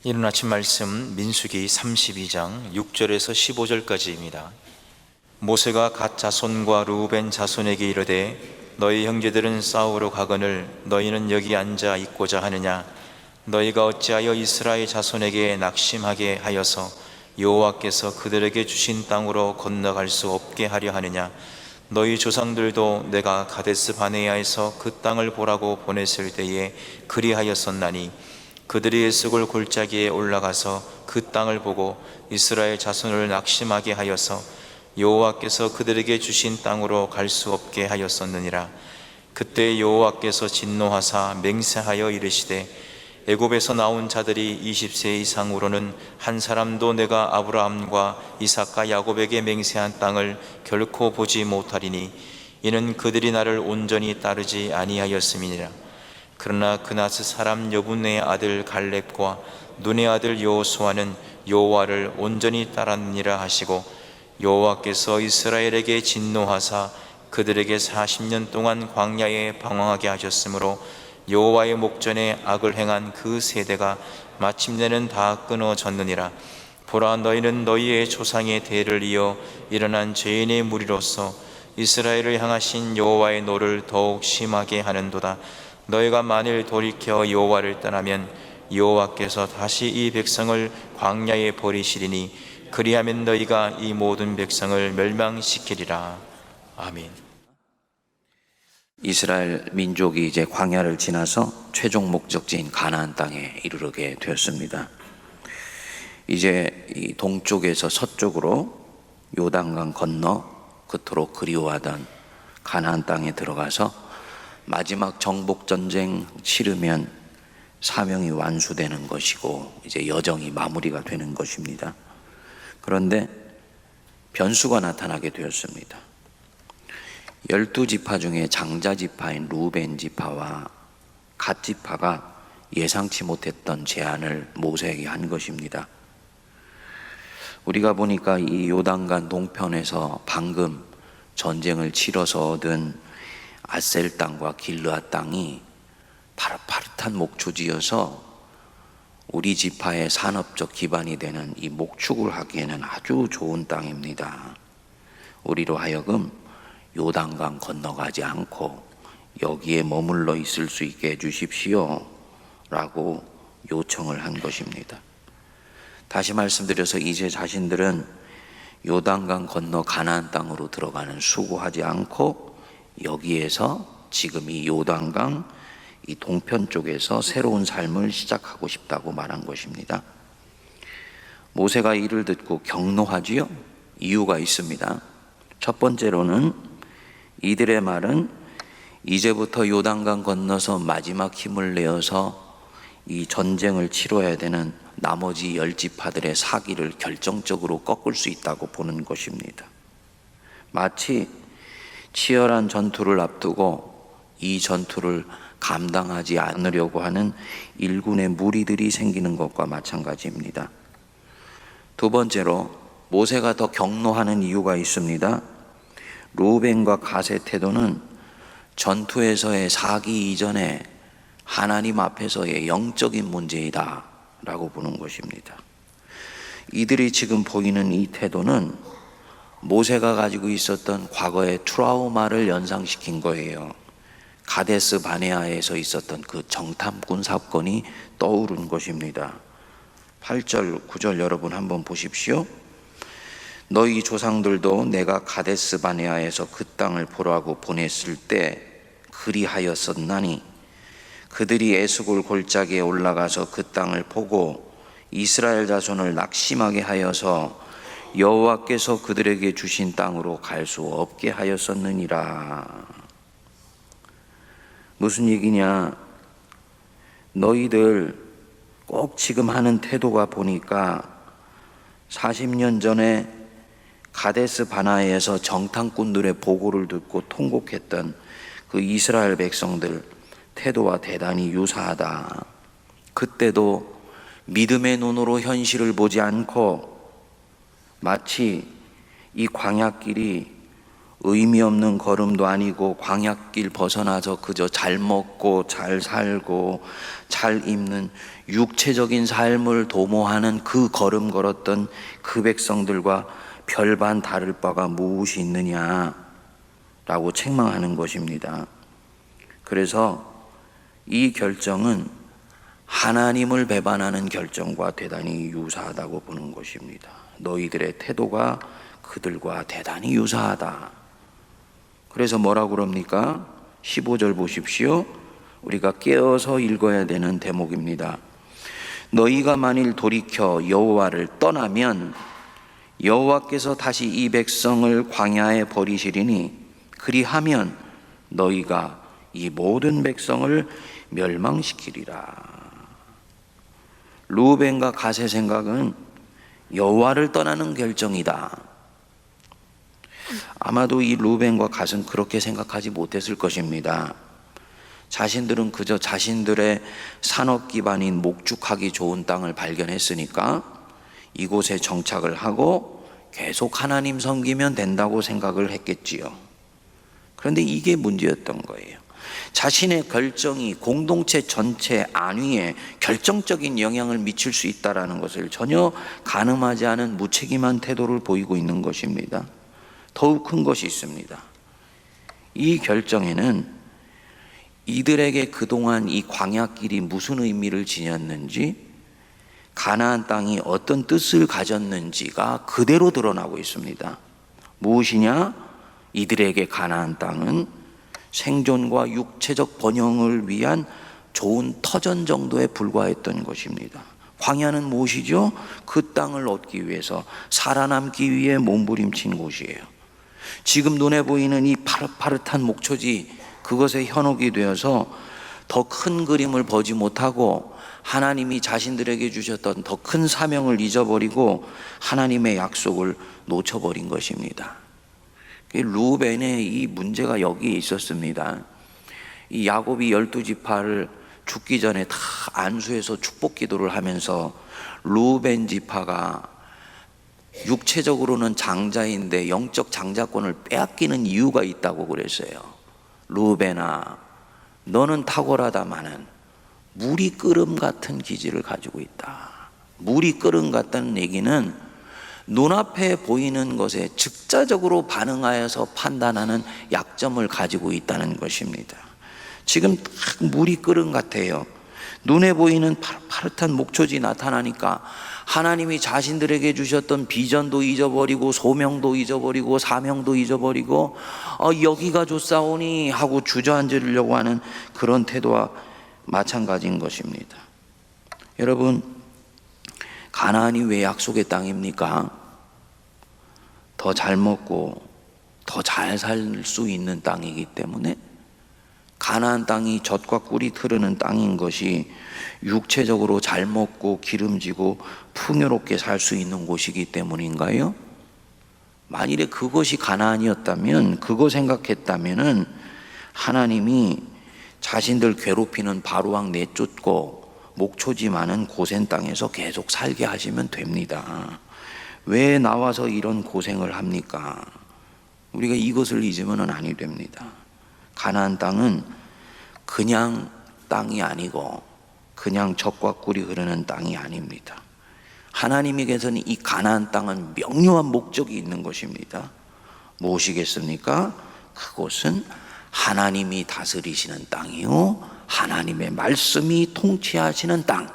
이른 아침 말씀 민수기 32장 6절에서 15절까지입니다. 모세가 갓 자손과 루벤 자손에게 이르되 너희 형제들은 싸우러 가거늘 너희는 여기 앉아 있고자 하느냐? 너희가 어찌하여 이스라엘 자손에게 낙심하게 하여서 여호와께서 그들에게 주신 땅으로 건너갈 수 없게 하려 하느냐? 너희 조상들도 내가 가데스 바네아에서 그 땅을 보라고 보냈을 때에 그리하였었나니 그들이 에스골 골짜기에 올라가서 그 땅을 보고 이스라엘 자손을 낙심하게 하여서 여호와께서 그들에게 주신 땅으로 갈 수 없게 하였었느니라. 그때 여호와께서 진노하사 맹세하여 이르시되 애굽에서 나온 자들이 20세 이상으로는 한 사람도 내가 아브라함과 이삭과 야곱에게 맹세한 땅을 결코 보지 못하리니 이는 그들이 나를 온전히 따르지 아니하였음이니라. 그러나 그나스 사람 여분의 아들 갈렙과 눈의 아들 여호수아는 여호와를 온전히 따랐느니라 하시고 여호와께서 이스라엘에게 진노하사 그들에게 40년 동안 광야에 방황하게 하셨으므로 여호와의 목전에 악을 행한 그 세대가 마침내는 다 끊어졌느니라. 보라, 너희는 너희의 조상의 대를 이어 일어난 죄인의 무리로서 이스라엘을 향하신 여호와의 노를 더욱 심하게 하는도다. 너희가 만일 돌이켜 여호와를 떠나면 여호와께서 다시 이 백성을 광야에 버리시리니 그리하면 너희가 이 모든 백성을 멸망시키리라. 아멘. 이스라엘 민족이 이제 광야를 지나서 최종 목적지인 가나안 땅에 이르게 되었습니다. 이제 이 동쪽에서 서쪽으로 요단강 건너 그토록 그리워하던 가나안 땅에 들어가서 마지막 정복 전쟁 치르면 사명이 완수되는 것이고 이제 여정이 마무리가 되는 것입니다. 그런데 변수가 나타나게 되었습니다. 12지파 중에 장자지파인 루벤 지파와 갓 지파가 예상치 못했던 제안을 모세에게 한 것입니다. 우리가 보니까 이 요단강 동편에서 방금 전쟁을 치러서 얻은 아셀 땅과 길르앗 땅이 파릇파릇한 목초지여서 우리 지파의 산업적 기반이 되는 이 목축을 하기에는 아주 좋은 땅입니다. 우리로 하여금 요단강 건너가지 않고 여기에 머물러 있을 수 있게 해주십시오 라고 요청을 한 것입니다. 다시 말씀드려서 이제 자신들은 요단강 건너 가나안 땅으로 들어가는 수고하지 않고 여기에서 지금 이 요단강 이 동편 쪽에서 새로운 삶을 시작하고 싶다고 말한 것입니다. 모세가 이를 듣고 격노하지요? 이유가 있습니다. 첫 번째로는 이들의 말은 이제부터 요단강 건너서 마지막 힘을 내어서 이 전쟁을 치러야 되는 나머지 10지파들의 사기를 결정적으로 꺾을 수 있다고 보는 것입니다. 마치 치열한 전투를 앞두고 이 전투를 감당하지 않으려고 하는 일군의 무리들이 생기는 것과 마찬가지입니다. 두 번째로 모세가 더 격노하는 이유가 있습니다. 루벤과 갓의 태도는 전투에서의 사기 이전에 하나님 앞에서의 영적인 문제이다 라고 보는 것입니다. 이들이 지금 보이는 이 태도는 모세가 가지고 있었던 과거의 트라우마를 연상시킨 거예요. 가데스 바네아에서 있었던 그 정탐꾼 사건이 떠오른 것입니다. 8절, 9절 여러분 한번 보십시오. 너희 조상들도 내가 가데스 바네아에서 그 땅을 보라고 보냈을 때 그리하였었나니 그들이 에스골 골짜기에 올라가서 그 땅을 보고 이스라엘 자손을 낙심하게 하여서 여호와께서 그들에게 주신 땅으로 갈 수 없게 하였었느니라. 무슨 얘기냐? 너희들 꼭 지금 하는 태도가 보니까 40년 전에 가데스 바나에서 정탐꾼들의 보고를 듣고 통곡했던 그 이스라엘 백성들 태도와 대단히 유사하다. 그때도 믿음의 눈으로 현실을 보지 않고 마치 이 광야길이 의미 없는 걸음도 아니고 광야길 벗어나서 그저 잘 먹고 잘 살고 잘 입는 육체적인 삶을 도모하는 그 걸음 걸었던 그 백성들과 별반 다를 바가 무엇이 있느냐라고 책망하는 것입니다. 그래서 이 결정은 하나님을 배반하는 결정과 대단히 유사하다고 보는 것입니다. 너희들의 태도가 그들과 대단히 유사하다. 그래서 뭐라고 그럽니까? 15절 보십시오. 우리가 깨어서 읽어야 되는 대목입니다. 너희가 만일 돌이켜 여호와를 떠나면 여호와께서 다시 이 백성을 광야에 버리시리니 그리하면 너희가 이 모든 백성을 멸망시키리라. 르우벤과 갓의 생각은 여호와를 떠나는 결정이다. 아마도 이 르우벤과 갓은 그렇게 생각하지 못했을 것입니다. 자신들은 그저 자신들의 산업 기반인 목축하기 좋은 땅을 발견했으니까 이곳에 정착을 하고 계속 하나님 섬기면 된다고 생각을 했겠지요. 그런데 이게 문제였던 거예요. 자신의 결정이 공동체 전체 안위에 결정적인 영향을 미칠 수 있다는 것을 전혀 가늠하지 않은 무책임한 태도를 보이고 있는 것입니다. 더욱 큰 것이 있습니다. 이 결정에는 이들에게 그동안 이 광야길이 무슨 의미를 지녔는지, 가나안 땅이 어떤 뜻을 가졌는지가 그대로 드러나고 있습니다. 무엇이냐? 이들에게 가나안 땅은 생존과 육체적 번영을 위한 좋은 터전 정도에 불과했던 것입니다. 광야는 무엇이죠? 그 땅을 얻기 위해서 살아남기 위해 몸부림친 곳이에요. 지금 눈에 보이는 이 파릇파릇한 목초지, 그것에 현혹이 되어서 더 큰 그림을 보지 못하고 하나님이 자신들에게 주셨던 더 큰 사명을 잊어버리고 하나님의 약속을 놓쳐버린 것입니다. 르우벤의 이 문제가 여기에 있었습니다. 이 야곱이 12지파를 죽기 전에 다 안수해서 축복 기도를 하면서 르우벤 지파가 육체적으로는 장자인데 영적 장자권을 빼앗기는 이유가 있다고 그랬어요. 르우벤아, 너는 탁월하다마는 물이 끓음 같은 기질을 가지고 있다. 물이 끓음 같다는 얘기는 눈앞에 보이는 것에 즉자적으로 반응하여서 판단하는 약점을 가지고 있다는 것입니다. 지금 딱 물이 끓음 같아요. 눈에 보이는 파릇파릇한 목초지 나타나니까 하나님이 자신들에게 주셨던 비전도 잊어버리고 소명도 잊어버리고 사명도 잊어버리고 여기가 좋사오니 하고 주저앉으려고 하는 그런 태도와 마찬가지인 것입니다. 여러분, 가나안이 왜 약속의 땅입니까? 더 잘 먹고 더 잘 살 수 있는 땅이기 때문에, 가나안 땅이 젖과 꿀이 흐르는 땅인 것이 육체적으로 잘 먹고 기름지고 풍요롭게 살 수 있는 곳이기 때문인가요? 만일에 그것이 가나안이었다면, 그거 생각했다면은 하나님이 자신들 괴롭히는 바로왕 내쫓고 목초지 많은 고센 땅에서 계속 살게 하시면 됩니다. 왜 나와서 이런 고생을 합니까? 우리가 이것을 잊으면 아니 됩니다. 가나안 땅은 그냥 땅이 아니고 그냥 젖과 꿀이 흐르는 땅이 아닙니다. 하나님에게서는 이 가나안 땅은 명료한 목적이 있는 것입니다. 무엇이겠습니까? 그곳은 하나님이 다스리시는 땅이요, 하나님의 말씀이 통치하시는 땅,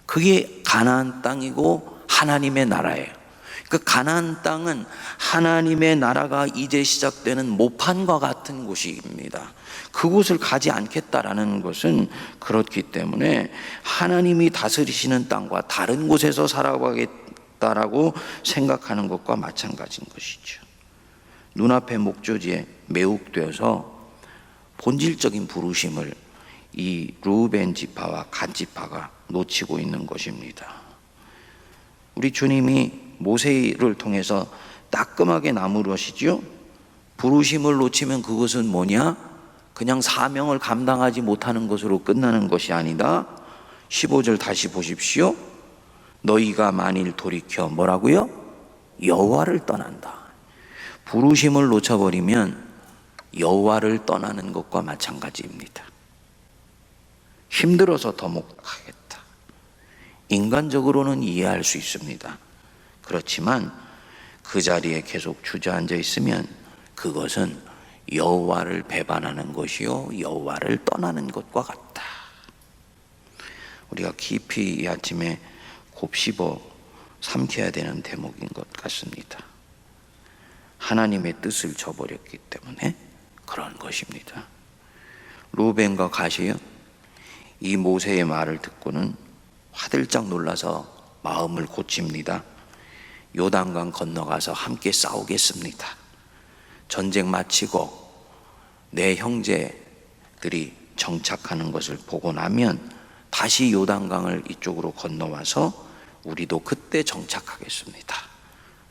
그게 가나안 땅이고 하나님의 나라예요. 그 가나안 땅은 하나님의 나라가 이제 시작되는 모판과 같은 곳입니다. 그곳을 가지 않겠다라는 것은 그렇기 때문에 하나님이 다스리시는 땅과 다른 곳에서 살아가겠다라고 생각하는 것과 마찬가지인 것이죠. 눈앞의 목조지에 매혹되어서 본질적인 부르심을 이 르우벤 지파와 갓 지파가 놓치고 있는 것입니다. 우리 주님이 모세를 통해서 따끔하게 나무르시죠. 부르심을 놓치면 그것은 뭐냐? 그냥 사명을 감당하지 못하는 것으로 끝나는 것이 아니다. 15절 다시 보십시오. 너희가 만일 돌이켜 뭐라고요? 여호와를 떠난다. 부르심을 놓쳐버리면 여호와를 떠나는 것과 마찬가지입니다. 힘들어서 더 못하겠다. 인간적으로는 이해할 수 있습니다. 그렇지만 그 자리에 계속 주저앉아 있으면 그것은 여호와를 배반하는 것이요 여호와를 떠나는 것과 같다. 우리가 깊이 이 아침에 곱씹어 삼켜야 되는 대목인 것 같습니다. 하나님의 뜻을 저버렸기 때문에 그런 것입니다. 루벤과 갓이요, 이 모세의 말을 듣고는 화들짝 놀라서 마음을 고칩니다. 요단강 건너가서 함께 싸우겠습니다. 전쟁 마치고 내 형제들이 정착하는 것을 보고 나면 다시 요단강을 이쪽으로 건너와서 우리도 그때 정착하겠습니다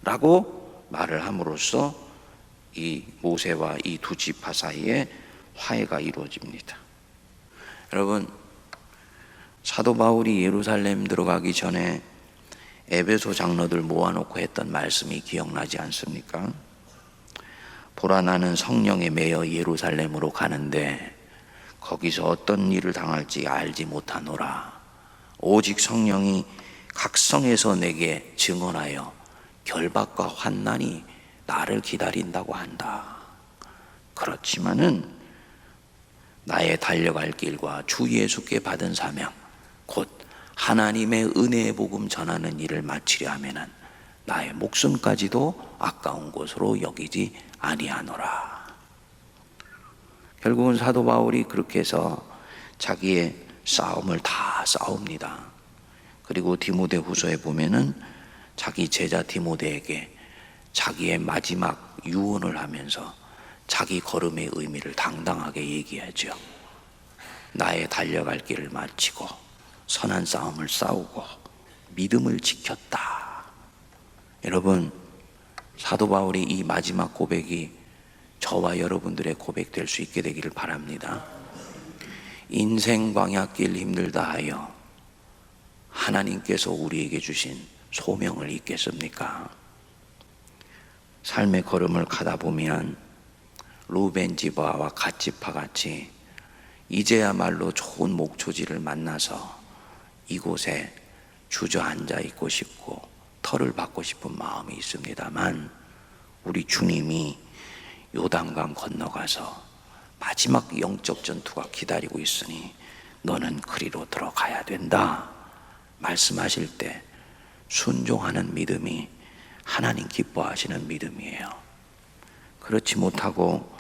라고 말을 함으로써 이 모세와 이 두 지파 사이에 화해가 이루어집니다. 여러분, 사도 바울이 예루살렘 들어가기 전에 에베소 장로들 모아놓고 했던 말씀이 기억나지 않습니까? 보라, 나는 성령에 매여 예루살렘으로 가는데 거기서 어떤 일을 당할지 알지 못하노라. 오직 성령이 각 성에서 내게 증언하여 결박과 환난이 나를 기다린다고 한다. 그렇지만은 나의 달려갈 길과 주 예수께 받은 사명, 곧 하나님의 은혜의 복음 전하는 일을 마치려 하면은 나의 목숨까지도 아까운 것으로 여기지 아니하노라. 결국은 사도 바울이 그렇게 해서 자기의 싸움을 다 싸웁니다. 그리고 디모데후서에 보면은 자기 제자 디모데에게 자기의 마지막 유언을 하면서 자기 걸음의 의미를 당당하게 얘기하죠. 나의 달려갈 길을 마치고 선한 싸움을 싸우고 믿음을 지켰다. 여러분, 사도 바울이 이 마지막 고백이 저와 여러분들의 고백 될 수 있게 되기를 바랍니다. 인생 광야길 힘들다 하여 하나님께서 우리에게 주신 소명을 잊겠습니까? 삶의 걸음을 가다 보면 루벤 지파와 갓 지파 같이 이제야말로 좋은 목초지를 만나서 이곳에 주저앉아 있고 싶고 털을 받고 싶은 마음이 있습니다만, 우리 주님이 요단강 건너가서 마지막 영적 전투가 기다리고 있으니 너는 그리로 들어가야 된다 말씀하실 때 순종하는 믿음이 하나님 기뻐하시는 믿음이에요. 그렇지 못하고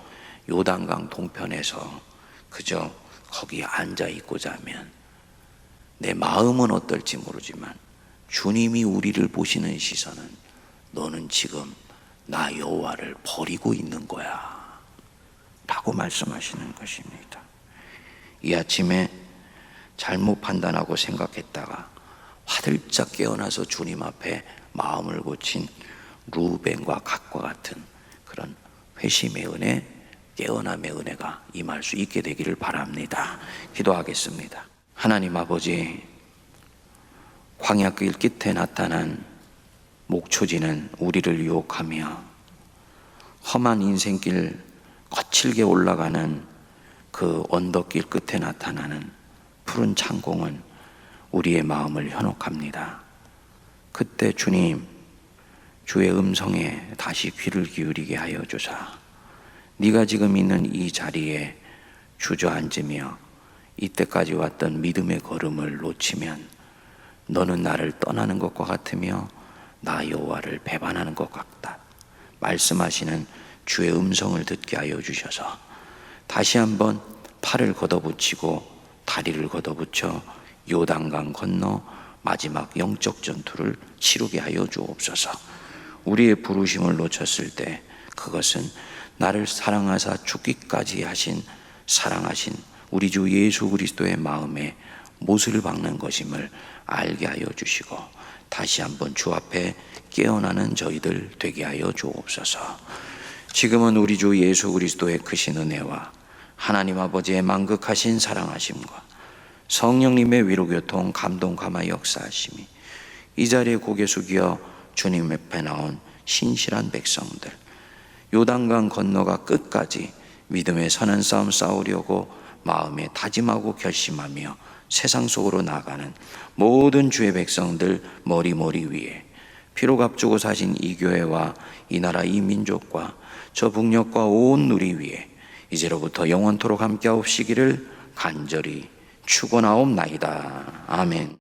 요단강 동편에서 그저 거기에 앉아 있고자 하면 내 마음은 어떨지 모르지만 주님이 우리를 보시는 시선은 너는 지금 나 여호와를 버리고 있는 거야 라고 말씀하시는 것입니다. 이 아침에 잘못 판단하고 생각했다가 화들짝 깨어나서 주님 앞에 마음을 고친 루벤과 갓과 같은 그런 회심의 은혜, 깨어남의 은혜가 임할 수 있게 되기를 바랍니다. 기도하겠습니다. 하나님 아버지, 광야길 끝에 나타난 목초지는 우리를 유혹하며 험한 인생길 거칠게 올라가는 그 언덕길 끝에 나타나는 푸른 창공은 우리의 마음을 현혹합니다. 그때 주님, 주의 음성에 다시 귀를 기울이게 하여 주사 네가 지금 있는 이 자리에 주저앉으며 이때까지 왔던 믿음의 걸음을 놓치면 너는 나를 떠나는 것과 같으며 나 여호와를 배반하는 것 같다 말씀하시는 주의 음성을 듣게 하여 주셔서 다시 한번 팔을 걷어붙이고 다리를 걷어붙여 요단강 건너 마지막 영적 전투를 치르게 하여 주옵소서. 우리의 부르심을 놓쳤을 때 그것은 나를 사랑하사 죽기까지 하신 사랑하신 우리 주 예수 그리스도의 마음에 못을 박는 것임을 알게 하여 주시고 다시 한번 주 앞에 깨어나는 저희들 되게 하여 주옵소서. 지금은 우리 주 예수 그리스도의 크신 은혜와 하나님 아버지의 만극하신 사랑하심과 성령님의 위로교통 감동 감화 역사하심이 이 자리에 고개 숙여 주님 앞에 나온 신실한 백성들, 요단강 건너가 끝까지 믿음의 선한 싸움 싸우려고 마음에 다짐하고 결심하며 세상 속으로 나가는 모든 주의 백성들 머리 위에 피로 값주고 사신 이 교회와 이 나라 이 민족과 저 북녘과 온 누리 위에 이제로부터 영원토록 함께하옵시기를 간절히 축원하옵나이다. 아멘.